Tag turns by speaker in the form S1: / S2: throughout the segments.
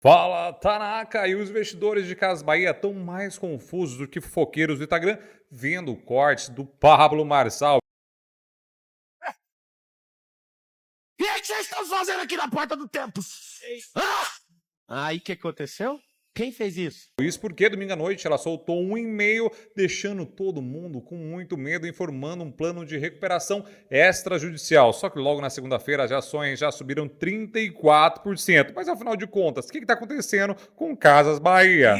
S1: Fala, Tanaka! E os investidores de Casas Bahia estão mais confusos do que fofoqueiros do Instagram vendo cortes do Pablo Marçal.
S2: E aí, o que vocês estão fazendo aqui na porta do templo? Aí, o que aconteceu? Quem fez isso?
S1: Isso porque domingo à noite ela soltou um e-mail deixando todo mundo com muito medo, informando um plano de recuperação extrajudicial. Só que logo na segunda-feira as ações já subiram 34%. Mas afinal de contas, o que está acontecendo com Casas Bahia?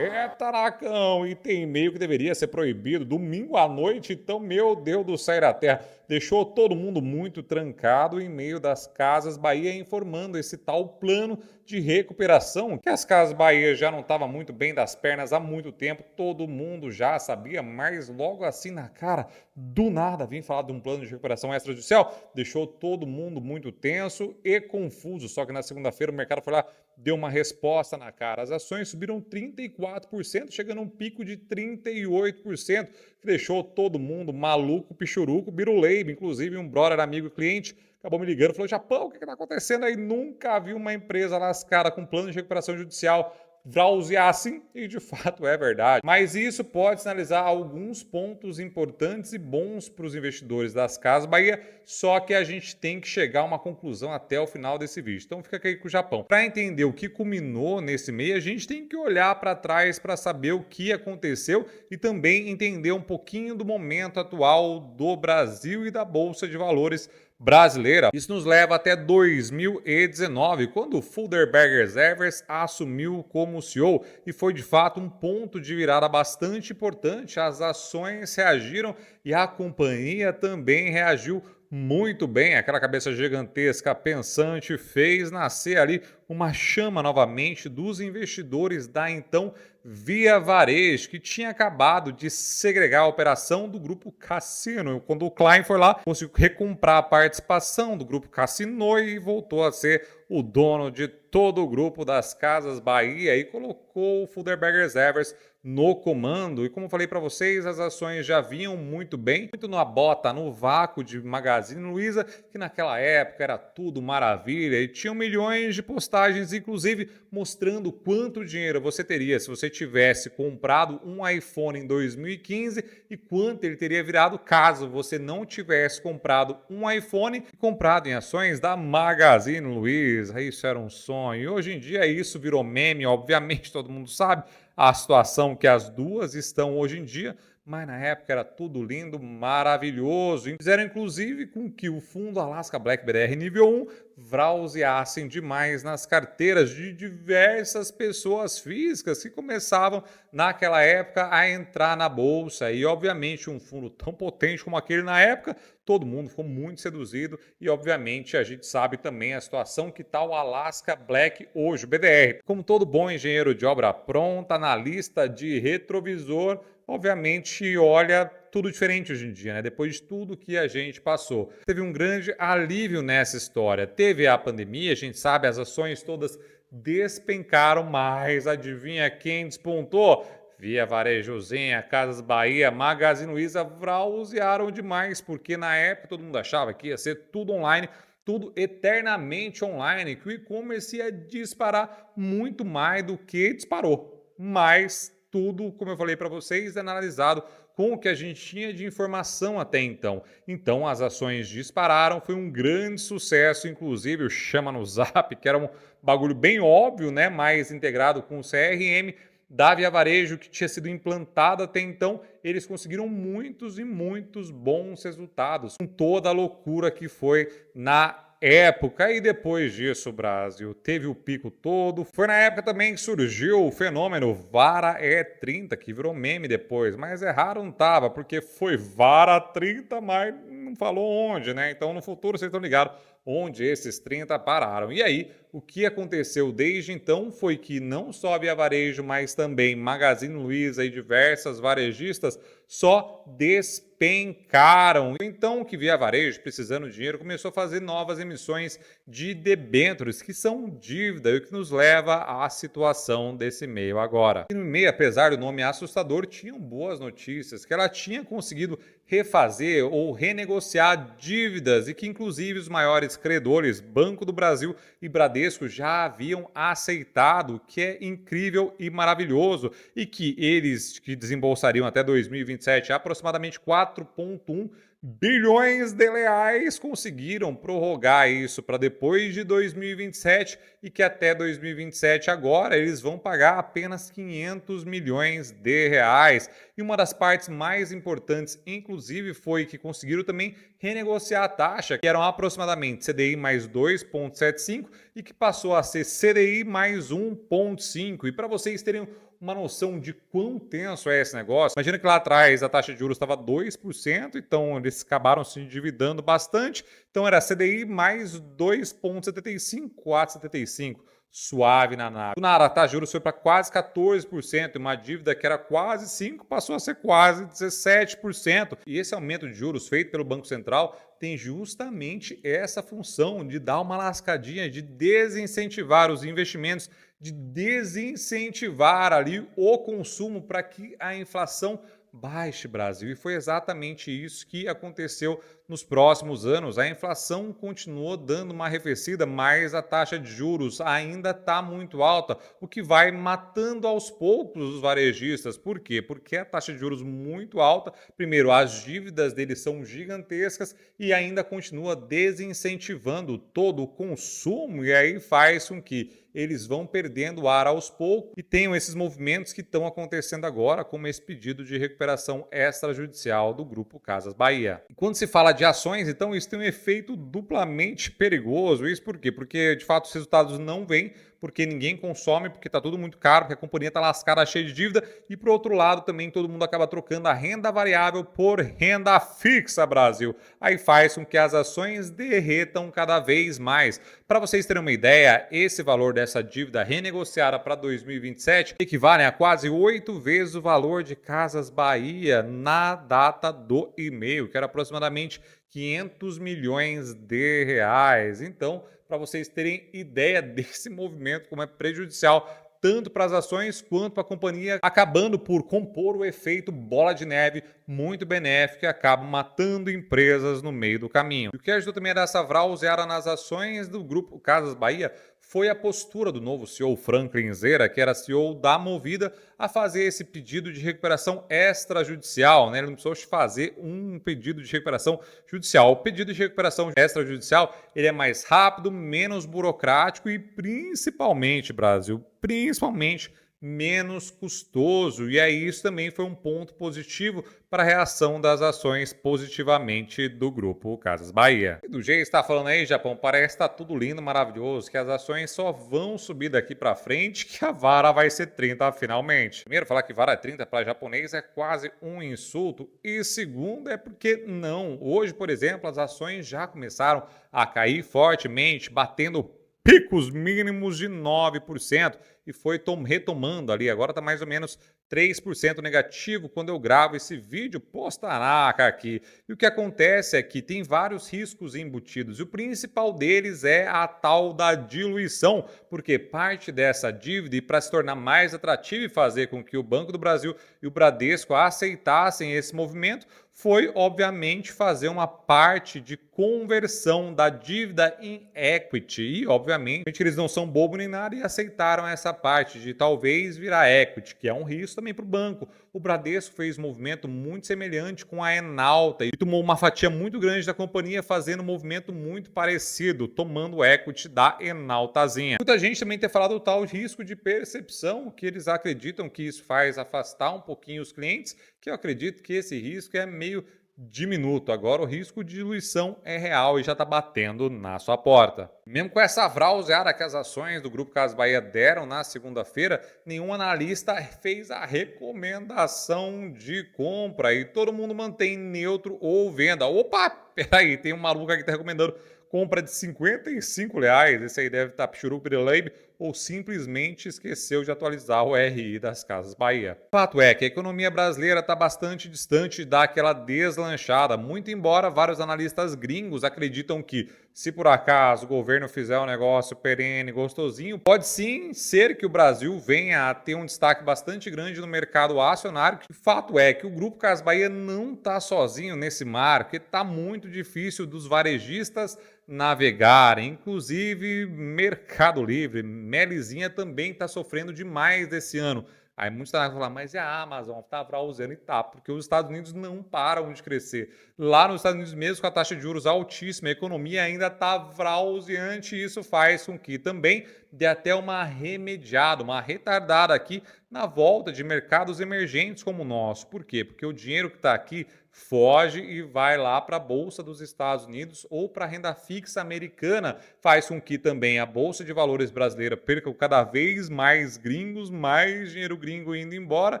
S1: É, Taracão, e tem e-mail que deveria ser proibido domingo à noite, então, meu Deus do céu da terra, deixou todo mundo muito trancado em meio das Casas Bahia informando esse tal plano de recuperação, que as Casas Bahia já não estavam muito bem das pernas há muito tempo, todo mundo já sabia, mas logo assim na cara, do nada, vim falar de um plano de recuperação extrajudicial, deixou todo mundo muito tenso e confuso, só que na segunda-feira o mercado foi lá, deu uma resposta na cara. As ações subiram 34%, chegando a um pico de 38%, que deixou todo mundo maluco, pichuruco, biruleibe. Inclusive, um brother amigo cliente acabou me ligando e falou: Japão, o que está acontecendo aí? Nunca vi uma empresa lascada com plano de recuperação judicial browsear assim, e de fato é verdade. Mas isso pode sinalizar alguns pontos importantes e bons para os investidores das Casas Bahia, só que a gente tem que chegar a uma conclusão até o final desse vídeo. Então fica aqui com o Japão. Para entender o que culminou nesse meio, a gente tem que olhar para trás para saber o que aconteceu e também entender um pouquinho do momento atual do Brasil e da Bolsa de Valores brasileira. Isso nos leva até 2019, quando o Bilderberger Evers assumiu como CEO e foi de fato um ponto de virada bastante importante. As ações reagiram e a companhia também reagiu muito bem. Aquela cabeça gigantesca pensante fez nascer ali uma chama novamente dos investidores da então Via Varejo, que tinha acabado de segregar a operação do grupo Cassino. Quando o Klein foi lá, conseguiu recomprar a participação do grupo Cassino e voltou a ser o dono de todo o grupo das Casas Bahia e colocou o Bilderberger Evers no comando. E como falei para vocês, as ações já vinham muito bem, muito na bota, no vácuo de Magazine Luiza, que naquela época era tudo maravilha e tinham milhões de postagens, inclusive mostrando quanto dinheiro você teria se você tivesse comprado um iPhone em 2015 e quanto ele teria virado caso você não tivesse comprado um iPhone e comprado em ações da Magazine Luiza. Isso era um sonho. E hoje em dia isso virou meme, obviamente todo mundo sabe a situação que as duas estão hoje em dia, mas na época era tudo lindo, maravilhoso. Fizeram inclusive com que o fundo Alaska Black BDR nível 1 browseassem demais nas carteiras de diversas pessoas físicas que começavam naquela época a entrar na bolsa. E obviamente um fundo tão potente como aquele na época, todo mundo ficou muito seduzido e obviamente a gente sabe também a situação que está o Alaska Black hoje, o BDR. Como todo bom engenheiro de obra pronta, analista de retrovisor, obviamente olha tudo diferente hoje em dia, né? Depois de tudo que a gente passou. Teve um grande alívio nessa história. Teve a pandemia, a gente sabe, as ações todas despencaram, mas adivinha quem despontou? Via Varejozinha, Casas Bahia, Magazine Luiza browsearam demais, porque na época todo mundo achava que ia ser tudo online, tudo eternamente online, que o e-commerce ia disparar muito mais do que disparou. Mas tudo, como eu falei para vocês, é analisado com o que a gente tinha de informação até então. Então as ações dispararam, foi um grande sucesso, inclusive o Chama no Zap, que era um bagulho bem óbvio, né, mais integrado com o CRM, da Via Varejo, que tinha sido implantado até então, eles conseguiram muitos e muitos bons resultados, com toda a loucura que foi na época. E depois disso o Brasil teve o pico todo. Foi na época também que surgiu o fenômeno Vara E30, que virou meme depois, mas errado não tava, porque foi Vara 30, mas não falou onde, né? Então no futuro vocês estão ligados onde esses 30 pararam. E aí, o que aconteceu desde então foi que não só a Via Varejo, mas também Magazine Luiza e diversas varejistas só despencaram. Então, o que Via Varejo, precisando de dinheiro, começou a fazer novas emissões de debêntures, que são dívida, e o que nos leva à situação desse e-mail agora. E no e-mail, apesar do nome assustador, tinham boas notícias, que ela tinha conseguido refazer ou renegociar dívidas e que, inclusive, os maiores credores, Banco do Brasil e Bradesco, já haviam aceitado, que é incrível e maravilhoso, e que eles que desembolsariam até 2027 aproximadamente 4,1 bilhões de reais conseguiram prorrogar isso para depois de 2027 e que até 2027 agora eles vão pagar apenas 500 milhões de reais. E uma das partes mais importantes, inclusive, foi que conseguiram também renegociar a taxa, que eram aproximadamente CDI mais 2,75 e que passou a ser CDI mais 1,5. E para vocês terem uma noção de quão tenso é esse negócio, imagina que lá atrás a taxa de juros estava 2%, então eles acabaram se endividando bastante, então era CDI mais 2,75, 4,75. Suave na nave. Do nada, a taxa de juros foi para quase 14%, uma dívida que era quase 5% passou a ser quase 17%. E esse aumento de juros feito pelo Banco Central tem justamente essa função de dar uma lascadinha, de desincentivar os investimentos, de desincentivar ali o consumo para que a inflação baixe, Brasil. E foi exatamente isso que aconteceu nos próximos anos. A inflação continuou dando uma arrefecida, mas a taxa de juros ainda está muito alta, o que vai matando aos poucos os varejistas. Por quê? Porque a taxa de juros muito alta, primeiro, as dívidas deles são gigantescas e ainda continua desincentivando todo o consumo, e aí faz com que eles vão perdendo ar aos poucos e tenham esses movimentos que estão acontecendo agora, como esse pedido de recuperação extrajudicial do Grupo Casas Bahia. E quando se fala de ações, então isso tem um efeito duplamente perigoso. Isso por quê? Porque, de fato, os resultados não vêm, porque ninguém consome, porque está tudo muito caro, porque a companhia está lascada, cheia de dívida, e por outro lado também todo mundo acaba trocando a renda variável por renda fixa, Brasil. Aí faz com que as ações derretam cada vez mais. Para vocês terem uma ideia, esse valor dessa dívida renegociada para 2027 equivale a quase 8 vezes o valor de Casas Bahia na data do e-mail, que era aproximadamente 500 milhões de reais. Então, para vocês terem ideia desse movimento, como é prejudicial tanto para as ações quanto para a companhia, acabando por compor o efeito bola de neve muito benéfico e acaba matando empresas no meio do caminho. E o que ajudou também a dar essa vrauseada nas ações do Grupo Casas Bahia foi a postura do novo CEO Franklin Zera, que era CEO da Movida, a fazer esse pedido de recuperação extrajudicial, né? Ele não precisou fazer um pedido de recuperação judicial. O pedido de recuperação extrajudicial ele é mais rápido, menos burocrático e principalmente, Brasil, principalmente menos custoso. E aí isso também foi um ponto positivo para a reação das ações positivamente do Grupo Casas Bahia. E do jeito que está falando aí, Japão, parece que está tudo lindo, maravilhoso, que as ações só vão subir daqui para frente, que a vara vai ser 30 finalmente. Primeiro, falar que vara é 30 para japonês é quase um insulto. E segundo, é porque não. Hoje, por exemplo, as ações já começaram a cair fortemente, batendo picos mínimos de 9% e foi retomando ali. Agora está mais ou menos 3% negativo quando eu gravo esse vídeo. Postaraca aqui. E o que acontece é que tem vários riscos embutidos e o principal deles é a tal da diluição, porque parte dessa dívida, e para se tornar mais atrativo e fazer com que o Banco do Brasil e o Bradesco aceitassem esse movimento, foi, obviamente, fazer uma parte de conversão da dívida em equity. E, obviamente, eles não são bobo nem nada e aceitaram essa parte de talvez virar equity, que é um risco também para o banco. O Bradesco fez um movimento muito semelhante com a Enalta e tomou uma fatia muito grande da companhia fazendo um movimento muito parecido, tomando o equity da Enaltazinha. Muita gente também tem falado do tal risco de percepção, que eles acreditam que isso faz afastar um pouquinho os clientes, que eu acredito que esse risco é meio diminuto. Agora o risco de diluição é real e já está batendo na sua porta. Mesmo com essa vrauseada que as ações do Grupo Casas Bahia deram na segunda-feira, nenhum analista fez a recomendação de compra e todo mundo mantém neutro ou venda. Opa, peraí, tem um maluco aqui que está recomendando compra de R$ 55. Esse aí deve estar Pichuruco Pirelebe ou simplesmente esqueceu de atualizar o RI das Casas Bahia. O fato é que a economia brasileira está bastante distante daquela deslanchada, muito embora vários analistas gringos acreditam que, se por acaso o governo fizer um negócio perene, gostosinho, pode sim ser que o Brasil venha a ter um destaque bastante grande no mercado acionário. O fato é que o Grupo Casas Bahia não está sozinho nesse mar, porque está muito difícil dos varejistas navegarem. Inclusive, Mercado Livre, Melizinha também está sofrendo demais esse ano. Aí muitos estão falando, mas e a Amazon está browsando e tá, porque os Estados Unidos não param de crescer. Lá nos Estados Unidos, mesmo com a taxa de juros altíssima, a economia ainda está vrauseante e isso faz com que também dê até uma remediada, uma retardada aqui na volta de mercados emergentes como o nosso. Por quê? Porque o dinheiro que está aqui foge e vai lá para a Bolsa dos Estados Unidos ou para a renda fixa americana. Faz com que também a Bolsa de Valores brasileira perca cada vez mais gringos, mais dinheiro gringo indo embora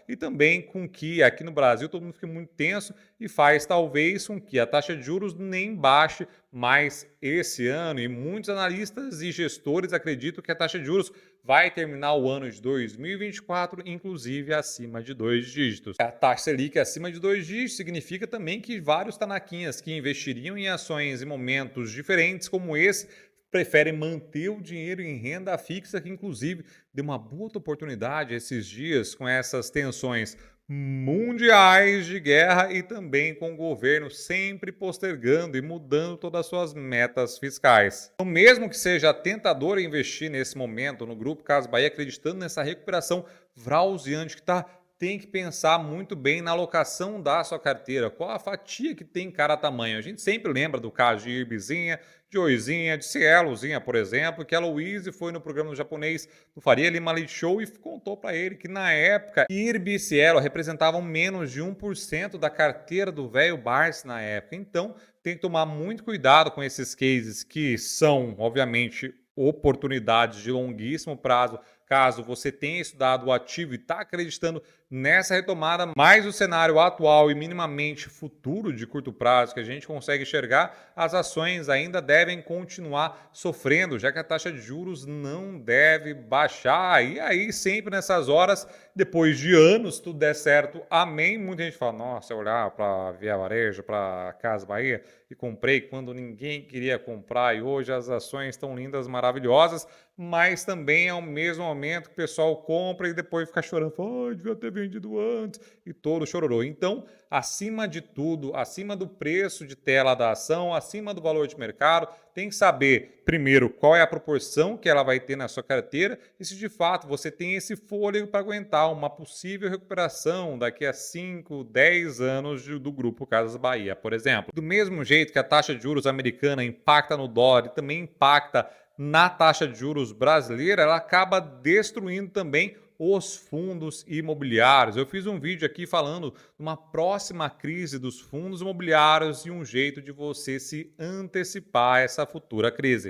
S1: e também com que aqui no Brasil todo mundo fique muito tenso e faz talvez com que a taxa de juros nem baixe mais esse ano. E muitos analistas e gestores acreditam que a taxa de juros vai terminar o ano de 2024, inclusive acima de 2 dígitos. A taxa Selic acima de 2 dígitos significa também que vários tanaquinhas que investiriam em ações em momentos diferentes como esse preferem manter o dinheiro em renda fixa, que inclusive deu uma boa oportunidade esses dias com essas tensões mundiais de guerra e também com o governo sempre postergando e mudando todas as suas metas fiscais. Então, mesmo que seja tentador investir nesse momento no Grupo Casas Bahia, acreditando nessa recuperação vrauseante que está, tem que pensar muito bem na alocação da sua carteira, qual a fatia que tem cada tamanho. A gente sempre lembra do caso de Irbizinha, de Oizinha, de Cielozinha, por exemplo, que a Louise foi no programa japonês do Faria Lima Leite Show e contou para ele que na época Irbi e Cielo representavam menos de 1% da carteira do velho Barsi na época. Então tem que tomar muito cuidado com esses cases que são, obviamente, oportunidades de longuíssimo prazo, caso você tenha estudado o ativo e está acreditando nessa retomada, mas o cenário atual e minimamente futuro de curto prazo que a gente consegue enxergar, as ações ainda devem continuar sofrendo, já que a taxa de juros não deve baixar. E aí, sempre nessas horas, depois de anos, tudo der certo, amém. Muita gente fala, nossa, olhar para Via Varejo, para Casas Bahia, e comprei quando ninguém queria comprar, e hoje as ações estão lindas, maravilhosas, mas também é o mesmo momento que o pessoal compra e depois fica chorando, fala, devia ter vendido antes, e todo chororô. Então, acima de tudo, acima do preço de tela da ação, acima do valor de mercado, tem que saber, primeiro, qual é a proporção que ela vai ter na sua carteira e se de fato você tem esse fôlego para aguentar uma possível recuperação daqui a 5, 10 anos do Grupo Casas Bahia, por exemplo. Do mesmo jeito que a taxa de juros americana impacta no dólar e também impacta na taxa de juros brasileira, ela acaba destruindo também os fundos imobiliários. Eu fiz um vídeo aqui falando de uma próxima crise dos fundos imobiliários e um jeito de você se antecipar a essa futura crise.